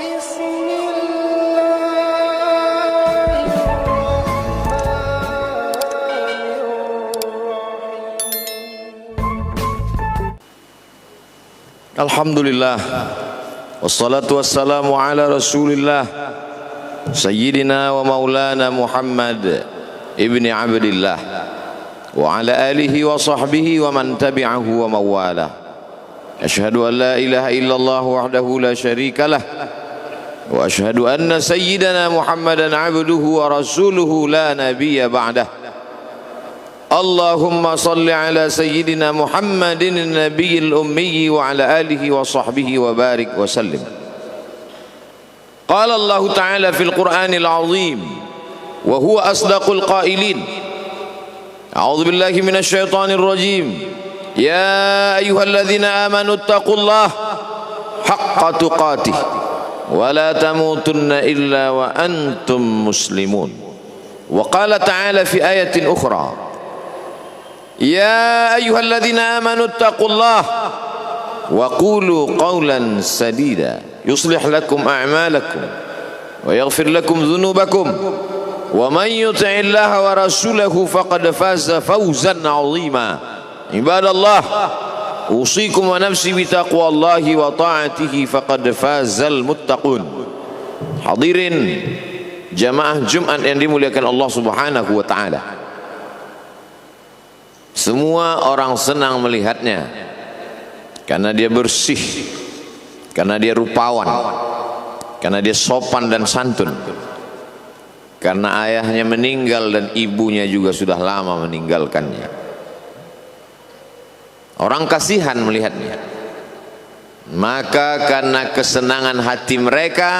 بسم الله الرحمن الرحيم. Alhamdulillah, wassalatu wassalamu ala rasulillah Sayyidina wa maulana Muhammad ibni Abdillah wa ala alihi wa sahbihi wa man tabi'ahu wa mawalah. Ashhadu an la ilaha illallah wahdahu la syarika lah wa ashhadu anna sayyidana Muhammadan abduhu wa rasuluhu la nabiyya ba'dah. Allahumma salli ala sayyidina Muhammadin nabiyil ummi wa ala alihi wa sahbihi wa barik wa sallim. Qala Allah Ta'ala fil Qur'anil azim wa huwa asdaqul qailin. A'udzu billahi minasy syaithanir rajim. Ya ayyuhalladzina amanu taqullaha haqqa tuqatih wa la tamutunna illa wa antum muslimun. Wa qala ta'ala fi ayatin ukhra. Ya ayyuhalladzina amanu taqullaha wa qulu qawlan sadida yuslih lakum a'malakum wa yaghfir lakum dhunubakum wa man yuti'illaha wa rasulahu faqad faza fawzan 'azima. Ibadallah, usikum wa nafsi bi taqwallahi wa ta'atihi faqad fazal muttaqun. Hadirin jamaah Jumat yang dimuliakan Allah Subhanahu wa taala. Semua orang senang melihatnya karena dia bersih, karena dia rupawan, karena dia sopan dan santun, karena ayahnya meninggal dan ibunya juga sudah lama meninggalkannya. Orang kasihan melihatnya. Maka karena kesenangan hati mereka,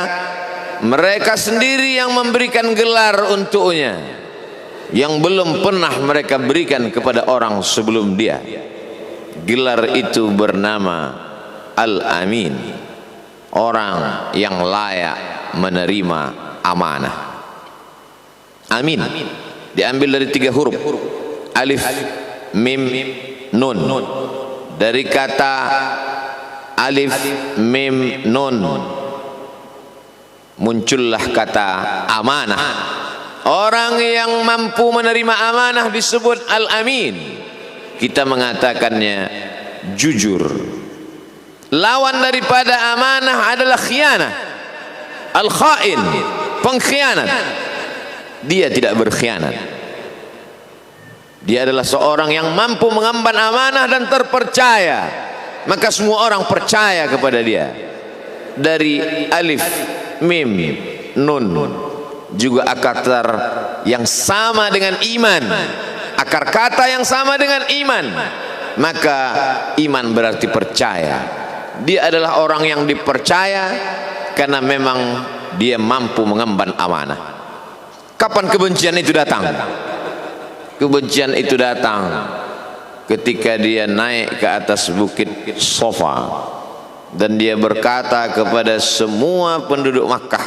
mereka sendiri yang memberikan gelar untuknya yang belum pernah mereka berikan kepada orang sebelum dia. Gelar itu bernama Al-Amin, orang yang layak menerima amanah. Amin diambil dari 3 huruf, alif, mim, nun. Dari kata alif, mim, nun muncullah kata amanah. Orang yang mampu menerima amanah disebut Al-Amin. Kita mengatakannya jujur. Lawan daripada amanah adalah khianah, al-khain, pengkhianat. Dia tidak berkhianat. Dia adalah seorang yang mampu mengemban amanah dan terpercaya. Maka semua orang percaya kepada dia. Dari alif, mim, nun, juga akar yang sama dengan iman, akar kata yang sama dengan iman. Maka iman berarti percaya. Dia adalah orang yang dipercaya karena memang dia mampu mengemban amanah. Kapan kebencian itu datang? Kebencian itu datang ketika dia naik ke atas bukit Safa dan dia berkata kepada semua penduduk Makkah,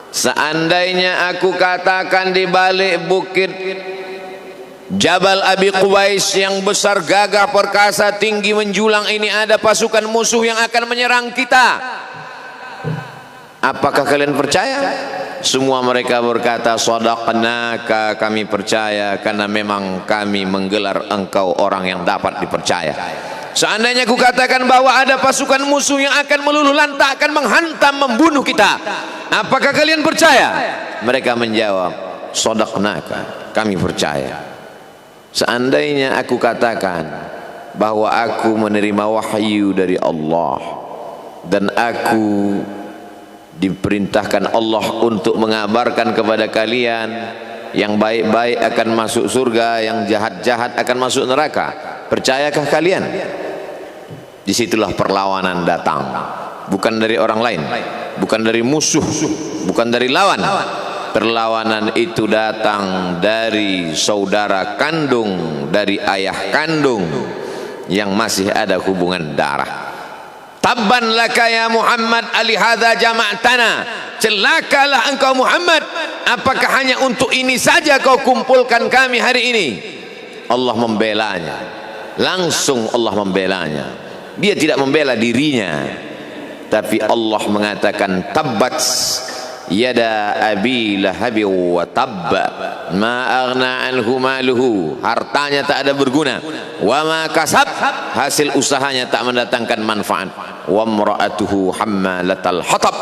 seandainya aku katakan di balik bukit Jabal Abi Qubais yang besar, gagah, perkasa, tinggi, menjulang ini ada pasukan musuh yang akan menyerang kita, apakah kalian percaya? Semua mereka berkata, shadaqnaka, kami percaya karena memang kami menggelar engkau orang yang dapat dipercaya. Seandainya aku katakan bahwa ada pasukan musuh yang akan meluluh lantakkan, menghantam, membunuh kita, apakah kalian percaya? Mereka menjawab, shadaqnaka, kami percaya. Seandainya aku katakan bahwa aku menerima wahyu dari Allah dan aku diperintahkan Allah untuk mengabarkan kepada kalian yang baik-baik akan masuk surga, yang jahat-jahat akan masuk neraka, percayakah kalian? Disitulah perlawanan datang, bukan dari orang lain, bukan dari musuh, bukan dari lawan. Perlawanan itu datang dari saudara kandung, dari ayah kandung yang masih ada hubungan darah. Tabban laka ya Muhammad alihadza jama'tana, celakalah engkau Muhammad, apakah hanya untuk ini saja kau kumpulkan kami hari ini? Allah membelanya, langsung Allah membelanya. Dia tidak membela dirinya, Tapi Allah mengatakan tabbat yada abi lahabi wa tabba ma aghna anhu maluhu, hartanya tak ada berguna, wa ma kasab, hasil usahanya tak mendatangkan manfaat, wa imra'atuhu hammalatal hatab,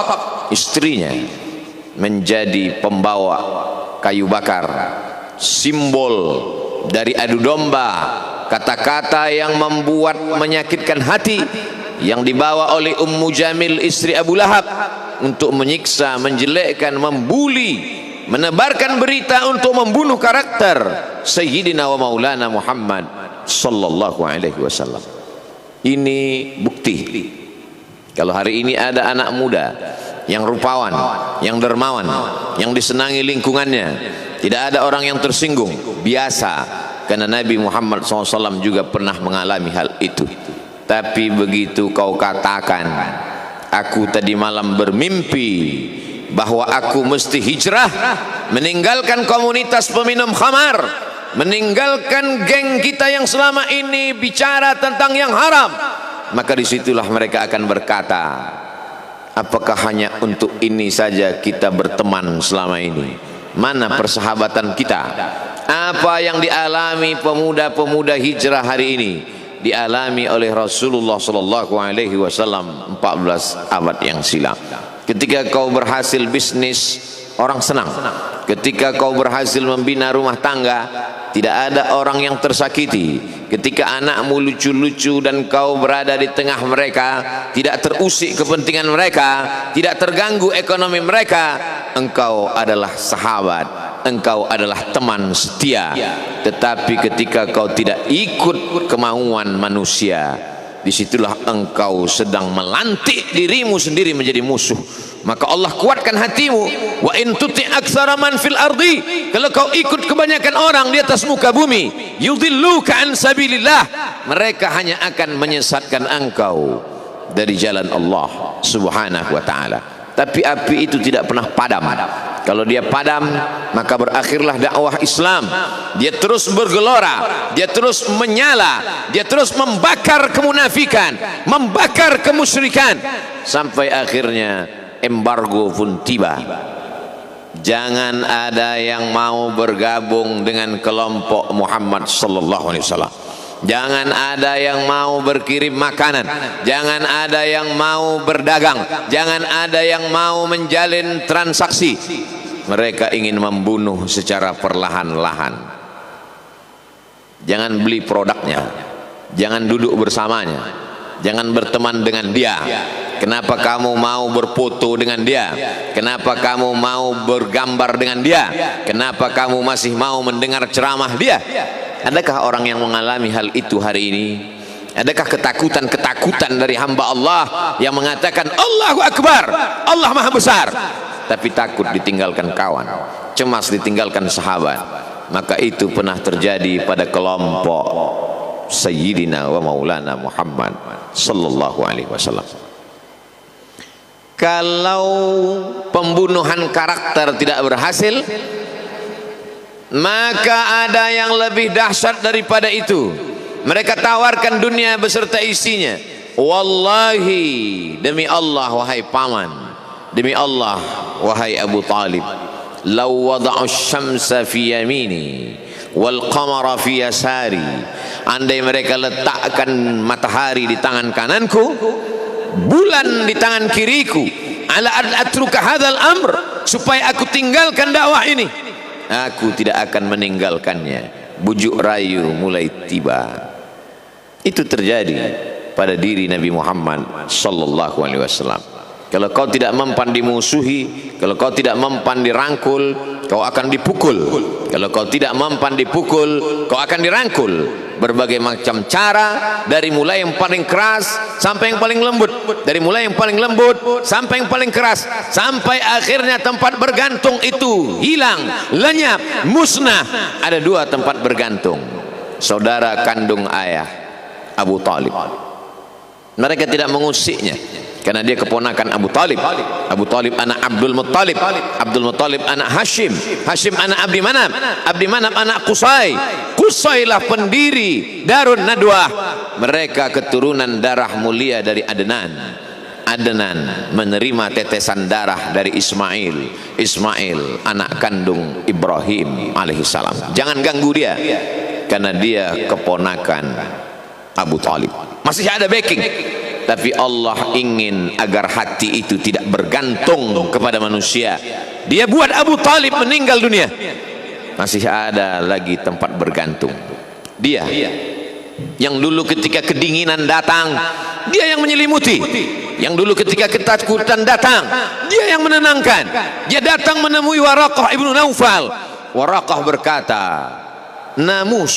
istrinya menjadi pembawa kayu bakar, simbol dari adu domba, kata-kata yang membuat menyakitkan hati yang dibawa oleh Ummu Jamil istri Abu Lahab untuk menyiksa, menjelekkan, membuli, menebarkan berita untuk membunuh karakter Sayyidina wa Maulana Muhammad sallallahu alaihi wasallam. Ini bukti kalau hari ini ada anak muda yang rupawan, yang dermawan, yang disenangi lingkungannya, tidak ada orang yang tersinggung, biasa, karena Nabi Muhammad SAW juga pernah mengalami hal itu. Tapi begitu kau katakan, aku tadi malam bermimpi bahwa aku mesti hijrah, meninggalkan komunitas peminum khamar, meninggalkan geng kita yang selama ini bicara tentang yang haram, maka disitulah mereka akan berkata, apakah hanya untuk ini saja kita berteman selama ini? Mana persahabatan kita? Apa yang dialami pemuda-pemuda hijrah hari ini dialami oleh Rasulullah sallallahu alaihi wasallam 14 abad yang silam. Ketika kau berhasil bisnis, orang senang. Ketika kau berhasil membina rumah tangga, tidak ada orang yang tersakiti. Ketika anakmu lucu-lucu dan kau berada di tengah mereka, tidak terusik kepentingan mereka, tidak terganggu ekonomi mereka, engkau adalah sahabat, engkau adalah teman setia. Tetapi ketika kau tidak ikut kemauan manusia, disitulah engkau sedang melantik dirimu sendiri menjadi musuh. Maka Allah kuatkan hatimu. Wa in tuti' aktsara man fil ardi, kalau kau ikut kebanyakan orang di atas muka bumi, yudilluka an sabilillah, mereka hanya akan menyesatkan engkau dari jalan Allah subhanahu wa ta'ala. Tapi api itu tidak pernah padam. Kalau dia padam, maka berakhirlah dakwah Islam. Dia terus bergelora, dia terus menyala, dia terus membakar kemunafikan, membakar kemusyrikan, sampai akhirnya embargo pun tiba. Jangan ada yang mau bergabung dengan kelompok Muhammad sallallahu alaihi wasallam. Jangan ada yang mau berkirim makanan, jangan ada yang mau berdagang, jangan ada yang mau menjalin transaksi. Mereka ingin membunuh secara perlahan-lahan. Jangan beli produknya, jangan duduk bersamanya, jangan berteman dengan dia. Kenapa kamu mau berfoto dengan dia? Kenapa kamu mau bergambar dengan dia? Kenapa kamu masih mau mendengar ceramah dia? Adakah orang yang mengalami hal itu hari ini? Adakah ketakutan-ketakutan dari hamba Allah yang mengatakan Allahu Akbar, Allah Maha Besar, tapi takut ditinggalkan kawan, cemas ditinggalkan sahabat? Maka itu pernah terjadi pada kelompok Sayyidina wa Maulana Muhammad sallallahu alaihi wasallam. Kalau pembunuhan karakter tidak berhasil, maka ada yang lebih dahsyat daripada itu. Mereka tawarkan dunia beserta isinya. Wallahi, demi Allah wahai paman, demi Allah wahai Abu Talib, law wada'u syamsa fi yamini wal qamara fi yasari, andai mereka letakkan matahari di tangan kananku, bulan di tangan kiriku, ala atruka hadzal amr, supaya aku tinggalkan dakwah ini, aku tidak akan meninggalkannya. Bujuk rayu mulai tiba. Itu terjadi pada diri Nabi Muhammad sallallahu alaihi wasallam. Kalau kau tidak mempan dimusuhi, kalau kau tidak mempan dirangkul, kau akan dipukul. Kalau kau tidak mempan dipukul, kau akan dirangkul. Berbagai macam cara, dari mulai yang paling keras sampai yang paling lembut, dari mulai yang paling lembut sampai yang paling keras, sampai akhirnya tempat bergantung itu hilang, lenyap, musnah. Ada dua tempat bergantung, saudara kandung ayah Abu Talib. Mereka tidak mengusiknya karena dia keponakan Abu Talib. Abu Talib anak Abdul Muttalib, Abdul Muttalib anak Hashim, Hashim anak Abdi Manaf, Abdi Manaf anak Qusay, Qusaylah pendiri Darun Nadwah. Mereka keturunan darah mulia dari Adnan. Adnan menerima tetesan darah dari Ismail anak kandung Ibrahim alaihissalam. Jangan ganggu dia, karena dia keponakan Abu Talib. Masih ada backing, tapi Allah ingin agar hati itu tidak bergantung kepada manusia. Dia buat Abu Talib meninggal dunia, masih ada lagi tempat bergantung. Dia yang dulu ketika kedinginan datang, dia yang menyelimuti. Yang dulu ketika ketakutan datang, dia yang menenangkan. Dia datang menemui Waraqah ibnu Naufal. Waraqah berkata, Namus,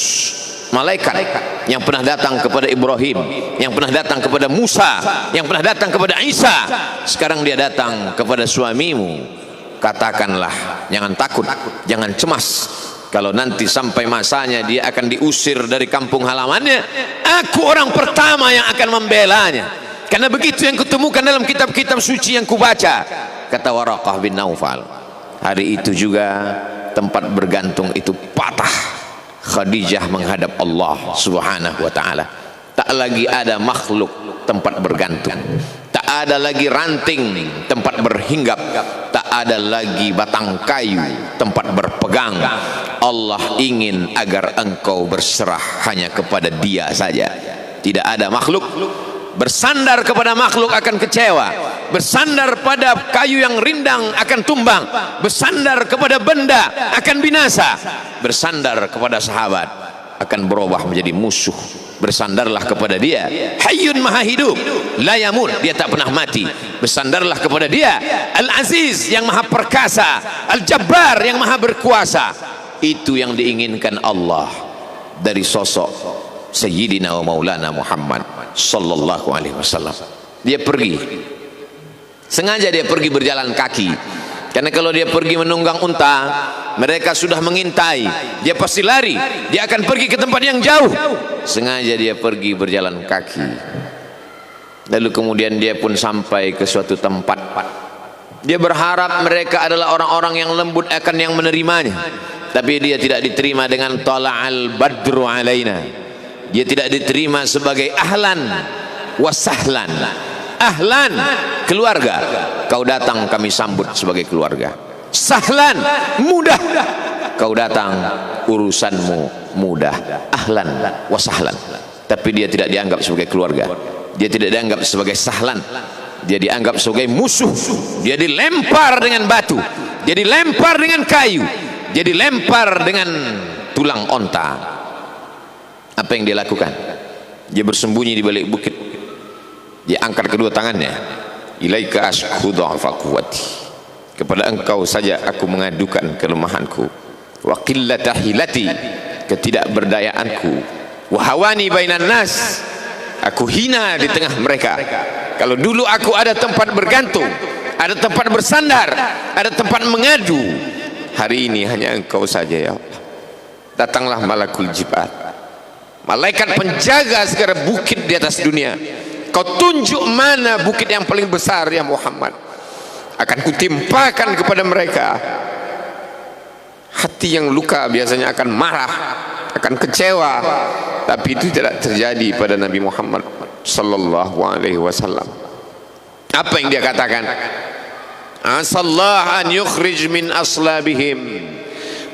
malaikat yang pernah datang kepada Ibrahim, yang pernah datang kepada Musa, yang pernah datang kepada Isa, sekarang dia datang kepada suamimu. Katakanlah, jangan takut, jangan cemas. Kalau nanti sampai masanya dia akan diusir dari kampung halamannya, aku orang pertama yang akan membelanya. Karena begitu yang kutemukan dalam kitab-kitab suci yang kubaca, kata Waraqah bin Naufal. Hari itu juga tempat bergantung itu patah. Khadijah menghadap Allah subhanahu wa ta'ala. Tak lagi ada makhluk tempat bergantung, tak ada lagi ranting tempat berhinggap, tak ada lagi batang kayu tempat berpegang. Allah ingin agar engkau berserah hanya kepada Dia saja. Tidak ada makhluk. Bersandar kepada makhluk akan kecewa, bersandar pada kayu yang rindang akan tumbang, bersandar kepada benda akan binasa, bersandar kepada sahabat akan berubah menjadi musuh. Bersandarlah kepada Dia, Hayyun Maha Hidup, la yamut, Dia tak pernah mati. Bersandarlah kepada Dia, Al-Aziz yang Maha Perkasa, Al-Jabbar yang Maha Berkuasa. Itu yang diinginkan Allah dari sosok Sayyidina wa Maulana Muhammad sallallahu alaihi wasallam. Dia pergi, sengaja dia pergi berjalan kaki, karena kalau dia pergi menunggang unta, mereka sudah mengintai, dia pasti lari, dia akan pergi ke tempat yang jauh. Sengaja dia pergi berjalan kaki. Lalu kemudian dia pun sampai ke suatu tempat. Dia berharap mereka adalah orang-orang yang lembut akan yang menerimanya, tapi dia tidak diterima dengan tala'al badru alaina. Dia tidak diterima sebagai ahlan wasahlan. Ahlan, keluarga, kau datang kami sambut sebagai keluarga. Sahlan, mudah, kau datang urusanmu mudah. Ahlan wasahlan. Tapi dia tidak dianggap sebagai keluarga, dia tidak dianggap sebagai sahlan, dia dianggap sebagai musuh. Dia dilempar dengan batu, dia dilempar dengan kayu, dia dilempar dengan tulang onta. Apa yang dia lakukan? Dia bersembunyi di balik bukit. Dia angkat kedua tangannya. Ilaika ashku dha'fa quwwati. Kepada engkau saja aku mengadukan kelemahanku. Wa qillata hilati, ketidakberdayaanku. Wa hawani bainan nas, aku hina di tengah mereka. Kalau dulu aku ada tempat bergantung, ada tempat bersandar, ada tempat mengadu, hari ini hanya engkau saja ya Allah. Datanglah malakul jibal, malaikat penjaga segala bukit di atas dunia. Kau tunjuk mana bukit yang paling besar ya Muhammad, akan kutimpakan kepada mereka. Hati yang luka biasanya akan marah, akan kecewa, tapi itu tidak terjadi pada Nabi Muhammad sallallahu alaihi wasallam. Apa yang dia katakan? Asallah an yukhrij min aslabihim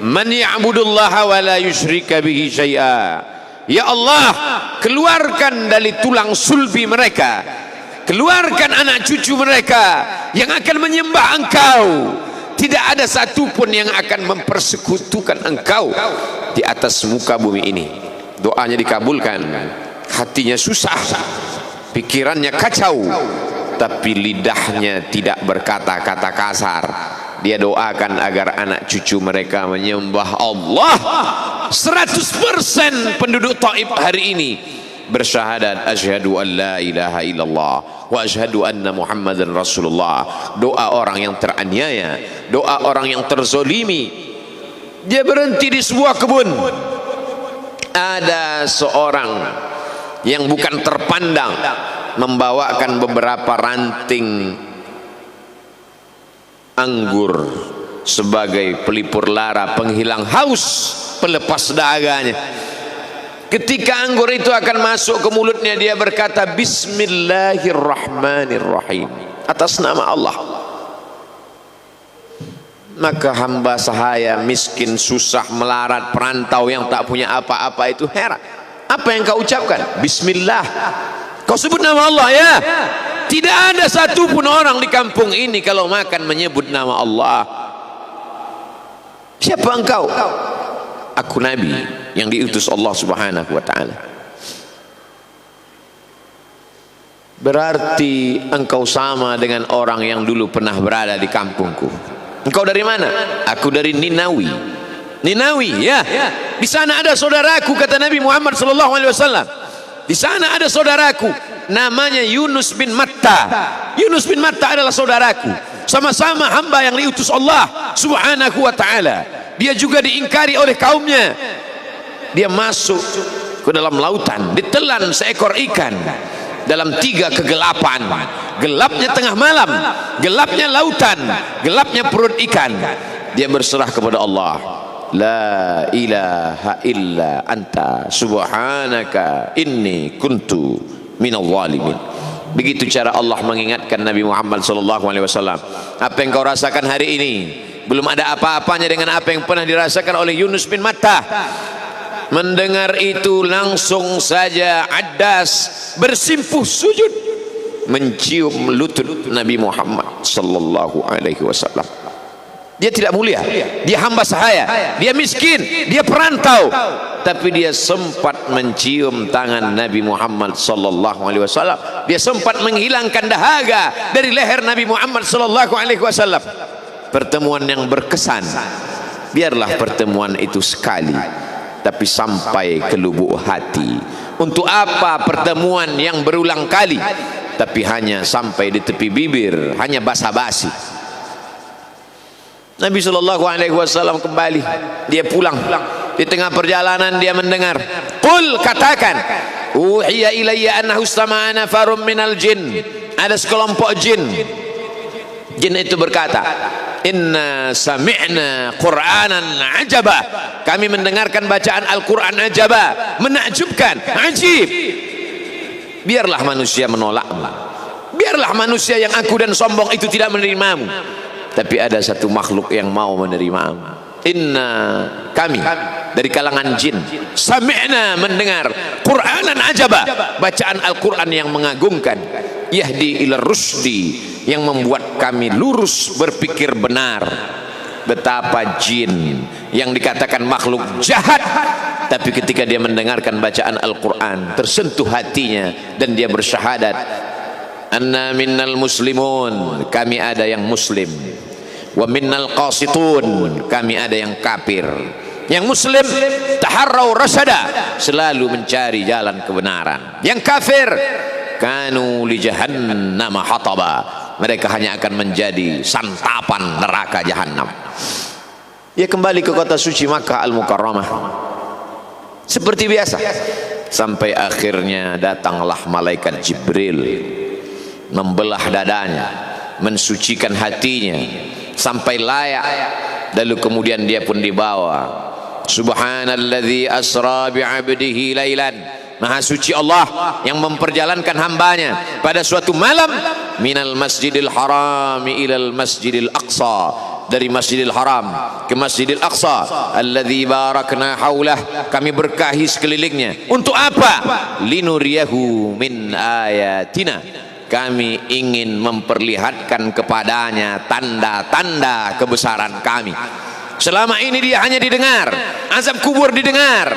man ya'budullaha wa la yusyrika bihi syai'a. Ya Allah, keluarkan dari tulang sulbi mereka, keluarkan anak cucu mereka yang akan menyembah Engkau. Tidak ada satupun yang akan mempersekutukan Engkau di atas muka bumi ini. Doanya dikabulkan, hatinya susah, pikirannya kacau, tapi lidahnya tidak berkata-kata kasar. Dia doakan agar anak cucu mereka menyembah Allah. 100% penduduk Taif hari ini bersyahadat asyhadu an la ilaha illallah wa asyhadu anna Muhammadan Rasulullah. Doa orang yang teraniaya, doa orang yang terzolimi. Dia berhenti di sebuah kebun. Ada seorang yang bukan terpandang membawakan beberapa ranting anggur sebagai pelipur lara, penghilang haus, pelepas daganya. Ketika anggur itu akan masuk ke mulutnya, dia berkata Bismillahirrahmanirrahim, atas nama Allah. Maka hamba sahaya miskin, susah, melarat, perantau yang tak punya apa-apa itu heran. Apa yang kau ucapkan? Bismillah. Kau sebut nama Allah ya. Tidak ada satupun orang di kampung ini kalau makan menyebut nama Allah. Siapa engkau? Aku Nabi yang diutus Allah Subhanahu wa ta'ala. Berarti engkau sama dengan orang yang dulu pernah berada di kampungku. Engkau dari mana? Aku dari Ninawi. Ninawi ya. Di sana ada saudaraku, kata Nabi Muhammad sallallahu alaihi wasallam. Di sana ada saudaraku namanya Yunus bin Matta. Yunus bin Matta adalah saudaraku. Sama-sama hamba yang diutus Allah Subhanahu wa ta'ala. Dia juga diingkari oleh kaumnya. Dia masuk ke dalam lautan, ditelan seekor ikan dalam 3 kegelapan. Gelapnya tengah malam, gelapnya lautan, gelapnya perut ikan. Dia berserah kepada Allah. La ilaha illa anta subhanaka inni kuntu minal zalimin. Begitu cara Allah mengingatkan Nabi Muhammad sallallahu alaihi wasallam. Apa yang kau rasakan hari ini belum ada apa-apanya dengan apa yang pernah dirasakan oleh Yunus bin Matta. Mendengar itu langsung saja Addas bersimpuh sujud mencium lutut Nabi Muhammad sallallahu alaihi wasallam. Dia tidak mulia, dia hamba sahaya, dia miskin, dia perantau, tapi dia sempat mencium tangan Nabi Muhammad sallallahu alaihi wasallam. Dia sempat menghilangkan dahaga dari leher Nabi Muhammad sallallahu alaihi wasallam. Pertemuan yang berkesan. Biarlah pertemuan itu sekali, tapi sampai ke lubuk hati. Untuk apa pertemuan yang berulang kali tapi hanya sampai di tepi bibir, hanya basa-basi? Nabi sallallahu alaihi wasallam kembali, dia pulang. Di tengah perjalanan dia mendengar, qul, katakan, uhiya ilayya annahu istama'a nafarun minal jin. Ada sekelompok jin. Jin itu berkata, inna sami'na qur'anan ajaba. Kami mendengarkan bacaan Al-Quran ajaba, menakjubkan, ajib. Biarlah manusia menolakmu, biarlah manusia yang aku dan sombong itu tidak menerimamu, tapi ada satu makhluk yang mau menerimamu. Inna, kami dari kalangan jin, sami'na, mendengar Qur'anan ajaba, bacaan Al-Quran yang mengagumkan, yahdi ila rusdi, yang membuat kami lurus berpikir benar. Betapa jin yang dikatakan makhluk jahat, tapi ketika dia mendengarkan bacaan Al-Quran tersentuh hatinya dan dia bersyahadat, anna minnal muslimun, kami ada yang muslim, wa minnal qasitun, kami ada yang kafir. Yang muslim taharrau rasyada, selalu mencari jalan kebenaran. Yang kafir kanu li jahannam hataba, mereka hanya akan menjadi santapan neraka jahanam. Dia kembali ke kota suci Makkah Al-Mukarramah seperti biasa, sampai akhirnya datanglah malaikat Jibril membelah dadanya, mensucikan hatinya sampai layak. Lalu kemudian dia pun dibawa. Subhanalladzi asra bi'abdihi lailan, maha suci Allah yang memperjalankan hambanya pada suatu malam, minal masjidil harami ilal masjidil aqsa, dari masjidil haram ke masjidil aqsa, alladzi barakna haulah, kami berkahi sekelilingnya. Untuk apa? Linuriyahu min ayatina, kami ingin memperlihatkan kepadanya tanda-tanda kebesaran kami. Selama ini dia hanya didengar, azab kubur didengar,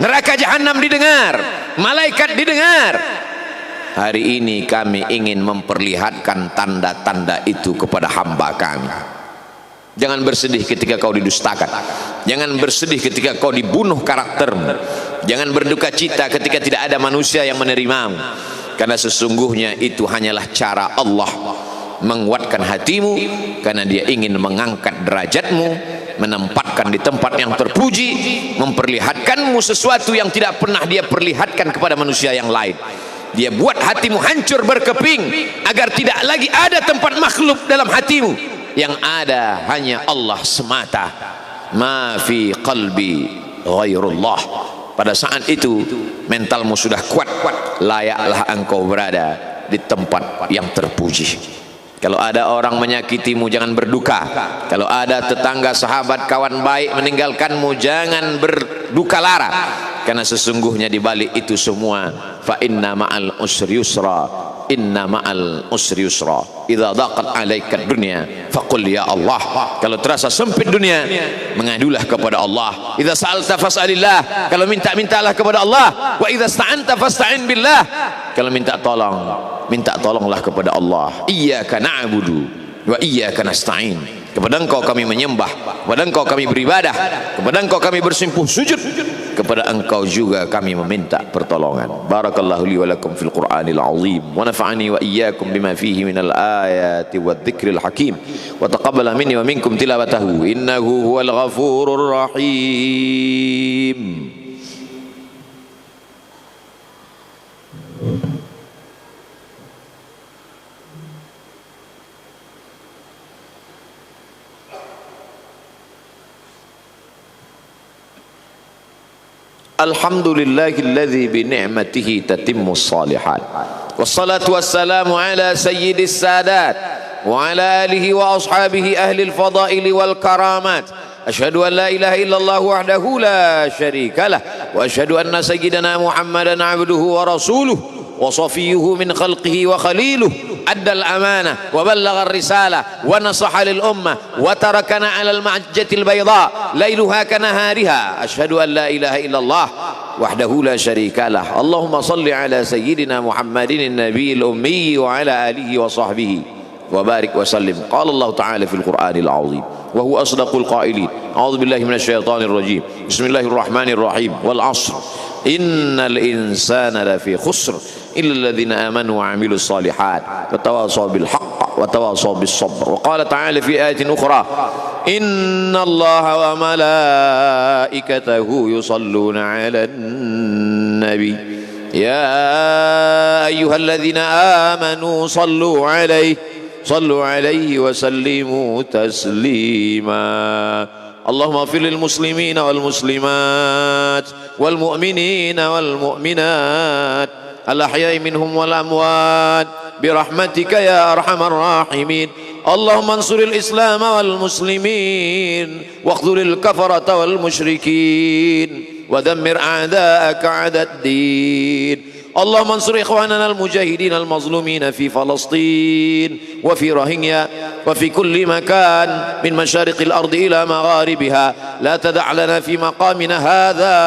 neraka jahanam didengar, malaikat didengar. Hari ini kami ingin memperlihatkan tanda-tanda itu kepada hamba kami. Jangan bersedih ketika kau didustakan, jangan bersedih ketika kau dibunuh karaktermu, jangan berduka cita ketika tidak ada manusia yang menerimamu, karena sesungguhnya itu hanyalah cara Allah menguatkan hatimu, karena dia ingin mengangkat derajatmu, menempatkan di tempat yang terpuji, memperlihatkanmu sesuatu yang tidak pernah dia perlihatkan kepada manusia yang lain. Dia buat hatimu hancur berkeping agar tidak lagi ada tempat makhluk dalam hatimu, yang ada hanya Allah semata. Ma fi qalbi ghairullah, pada saat itu mentalmu sudah kuat, layaklah engkau berada di tempat yang terpuji. Kalau ada orang menyakitimu, jangan berduka. Kalau ada tetangga, sahabat, kawan baik meninggalkanmu, jangan berduka lara, karena sesungguhnya di balik itu semua, fa inna ma'al usri yusra, inna ma'al usri yusra, idza daqat 'alaika dunya faqul ya Allah. Kalau terasa sempit dunia, mengadulah kepada Allah. Idza sa'alta fas'alillah, kalau minta-mintalah kepada Allah. Wa idza sta'anta fasta'in billah, kalau minta tolong, minta tolonglah kepada Allah. Iyyaka na'budu wa iyyaka nasta'in, kepada Engkau kami menyembah, kepada Engkau kami beribadah, kepada Engkau kami bersimpuh sujud, kepada Engkau juga kami meminta pertolongan. Barakallahu li wa lakum fil Qur'anil azim, wa nafa'ani wa iyyakum bima fihi minal ayati wadh-dhikril hakim, wa taqabbala minni wa minkum tilawatahu innahu huwal ghafurur rahim. Alhamdulillahilladzi bi ni'matihi tatimmus shalihat. Wassalatu wassalamu ala sayyidis sadat wa ala alihi wa ashabihi ahli al-fadaili wal karamat. Asyhadu an la ilaha illallah wahdahu la syarika lah, wa asyhadu anna sayyidana Muhammadan abduhu wa rasuluh wa safiyuhu min khalqihi wa khaliluh. Addal amanah wa ballagha ar-risalah wa nasaha lil ummah wa tarakana 'ala al-mahajjatil bayda lailuha kanahariha. Asyhadu an la ilaha illallah wahdahu la syarika lah. Allahumma salli ala sayyidina Muhammadin an-nabiyil ummi wa ala alihi wa sahbihi wa barik wa sallim. Qala Allah ta'ala fil Qur'anil azim wa huwa asdaqul qailin. A'udzu billahi minasy syaithanir rajim. Bismillahirrahmanirrahim. Wal 'ashr innal insana lafi khusr illa alladhina amanu wa 'amilus shalihat wa tawasaw bil haqq wa tawasaw bis sabr. Wa qala ta'ala fi ayatin ukhra inna Allaha wa malaikatahu yusalluna 'alan nabi ya ayyuhalladzina amanu sallu 'alaihi wa sallimu taslima. Allahumma ighfir lil muslimina wal muslimat wal mu'minina wal mu'minat al ahya'i minhum wal amwat bi rahmatika ya arhamar rahimin. Allahumma ansuril islam wal muslimin wa khudhuril kafarata wal musyrikin wa dammir a'da'aka 'adad din. اللهم انصر إخواننا المجاهدين المظلومين في فلسطين وفي روهينيا وفي كل مكان من مشارق الأرض إلى مغاربها. لا تدع لنا في مقامنا هذا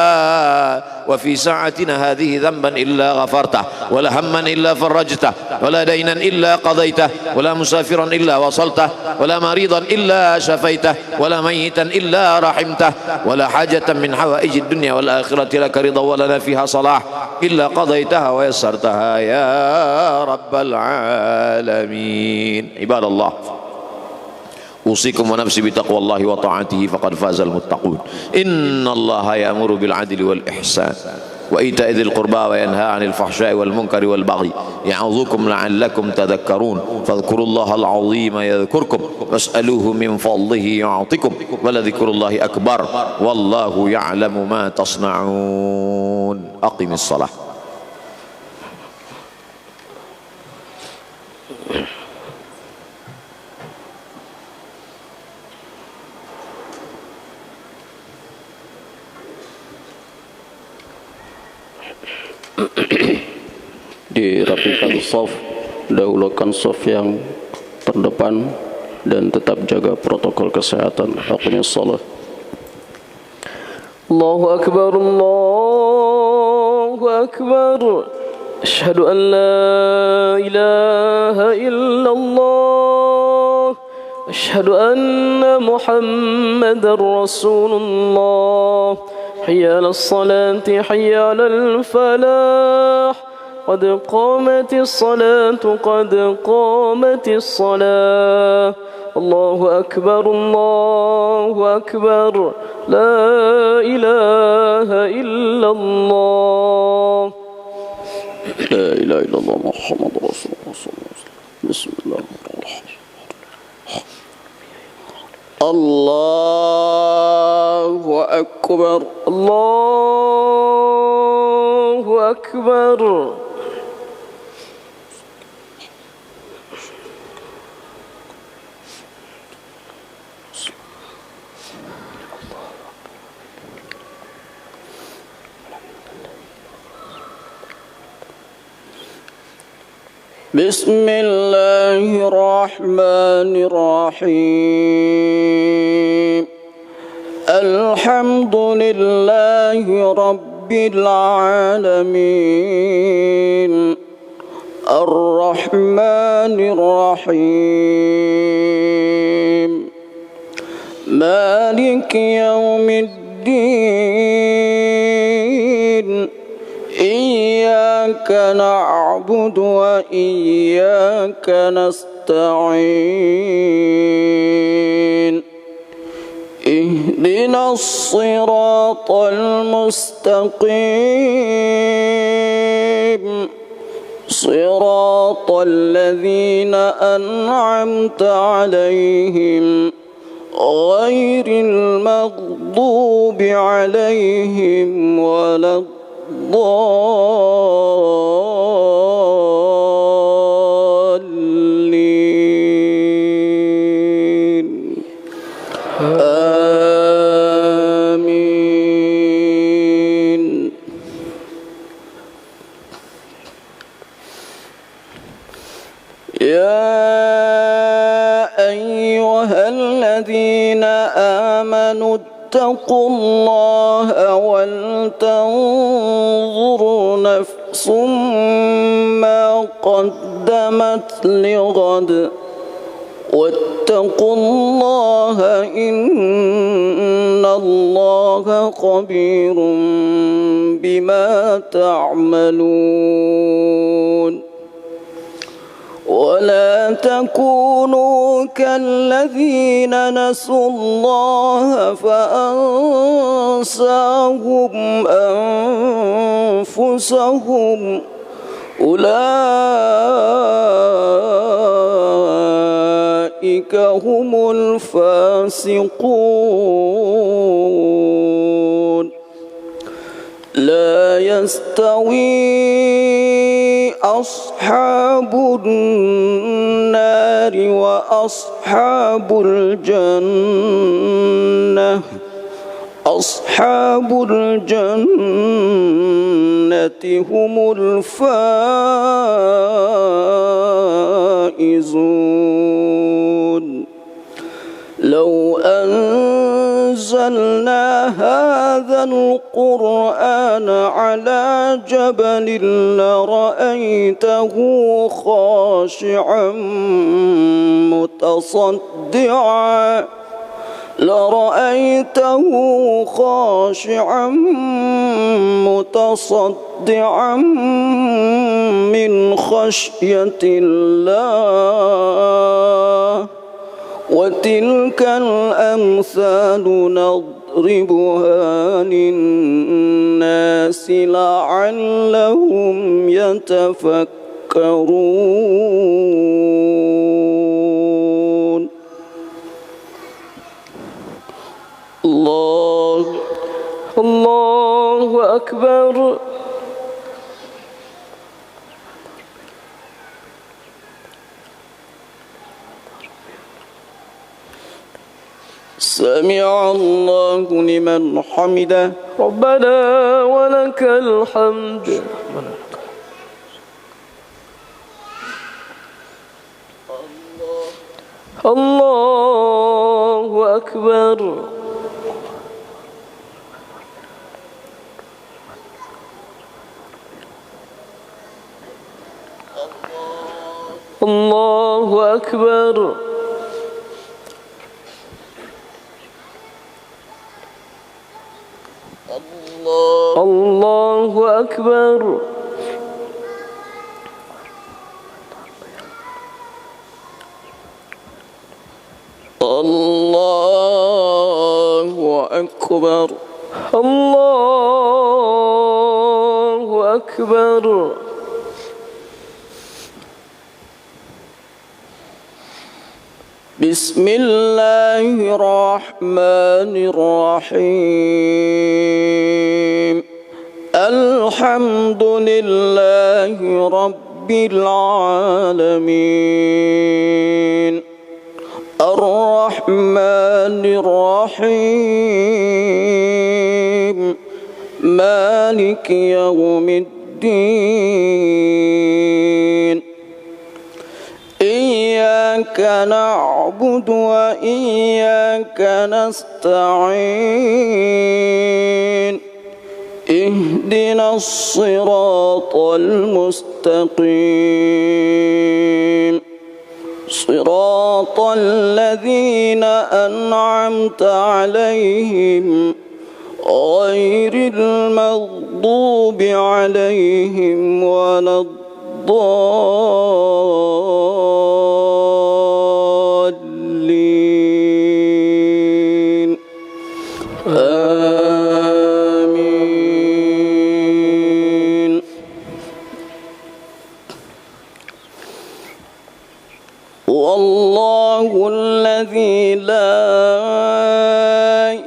وفي ساعتنا هذه ذنبا إلا غفرته ولا هما إلا فرجته ولا دينا إلا قضيته ولا مسافرا إلا وصلته ولا مريضا إلا شفيته ولا ميتا إلا رحمته ولا حاجة من حوائج الدنيا والآخرة لك رضا ولنا فيها صلاح إلا قضيتها ويسرتها يا رب العالمين. عباد الله أوصيكم ونفسي بتقوى الله وطاعته فقد فاز المتقون. إن الله يأمر بالعدل والإحسان وإيتاء ذي القربى وينهى عن الفحشاء والمنكر والبغي يعظكم لعلكم تذكرون. فاذكروا الله العظيم يذكركم واسألوه من فضله يعطكم ولذكر الله أكبر والله يعلم ما تصنعون. أقم الصلاة. Dirapikan shaf, dahulukan shaf yang terdepan dan tetap jaga protokol kesehatan. Aqimus shalah. Allahu akbar, Allahu akbar. Asyhadu an la ilaha illallah. Asyhadu anna Muhammadar Rasulullah. Hayya 'alas salati, hayya 'alal falah. قد قامت الصلاة قد قامت الصلاة. الله أكبر الله أكبر لا إله إلا الله لا إله إلا الله محمد رسول الله صلى الله عليه وسلم. بسم الله الرحمن الرحيم. الله أكبر الله أكبر. بسم الله الرحمن الرحيم. الحمد لله رب العالمين الرحمن الرحيم مالك يوم الدين إياك نعبد وإياك نستعين اهدنا الصراط المستقيم صراط الذين أنعمت عليهم غير المغضوب عليهم ولا الضالين آمين. يا أيها الذين آمنوا اتقوا الله ولتنظر نفس ما قدمت لغد واتقوا الله إن الله خبير بما تعملون. ولا تكونوا كالذين نسوا الله فأنساهم أنفسهم أولئك هم الفاسقون. لا يستوي أصحاب النار وأصحاب الجنة أصحاب الجنة هم الفائزون. لو أنزلنا هذا القرآن على جبل لرأيته خاشعا متصدعا من خشية الله. وتلك الأمثال نضربها للناس لعلهم يتفكرون. الله أكبر. سمع الله لمن حمده. ربنا ولك الحمد. الله أكبر. الله أكبر. الله أكبر. الله أكبر. الله أكبر. بسم الله الرحمن الرحيم. الحمد لله رب العالمين الرحمن الرحيم مالك يوم الدين إياك نعبد وإياك نستعين اهدنا الصراط المستقيم صراط الذين أنعمت عليهم غير المغضوب عليهم ولا الضالين آمين. والله الذي لا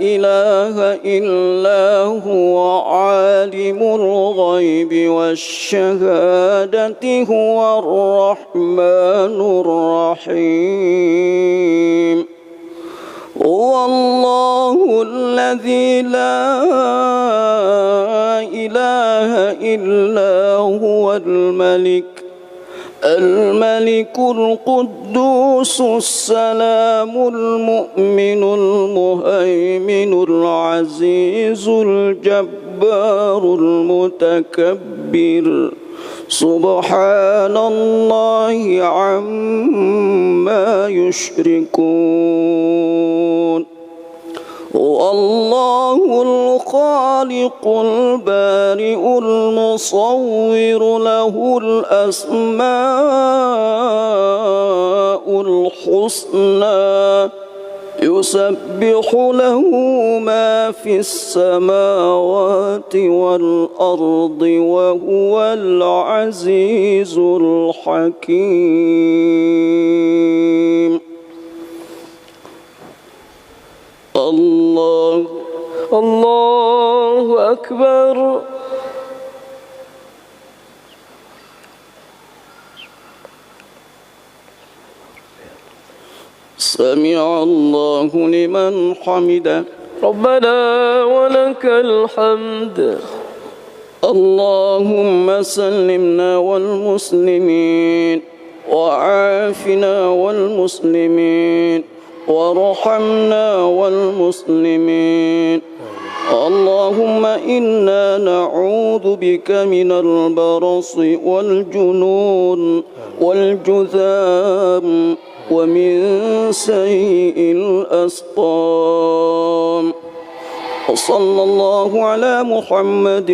إله إلا هو عالم الغيب والشهادة هو الرحمن الرحيم هو الله الذي لا إله إلا هو الملك القدوس السلام المؤمن المهيمن العزيز الجبار المتكبر سبحان الله عما يشركون هو الله الخالق البارئ المصور له الأسماء الحسنى يسبح له ما في السماوات والأرض وهو العزيز الحكيم. الله أكبر. سمع الله لمن حمده. ربنا ولك الحمد. اللهم سلمنا والمسلمين وعافنا والمسلمين وارحمنا والمسلمين. اللهم إنا نعوذ بك من البرص والجنون والجذام ومن سيء الأسقام. وصلى الله على محمد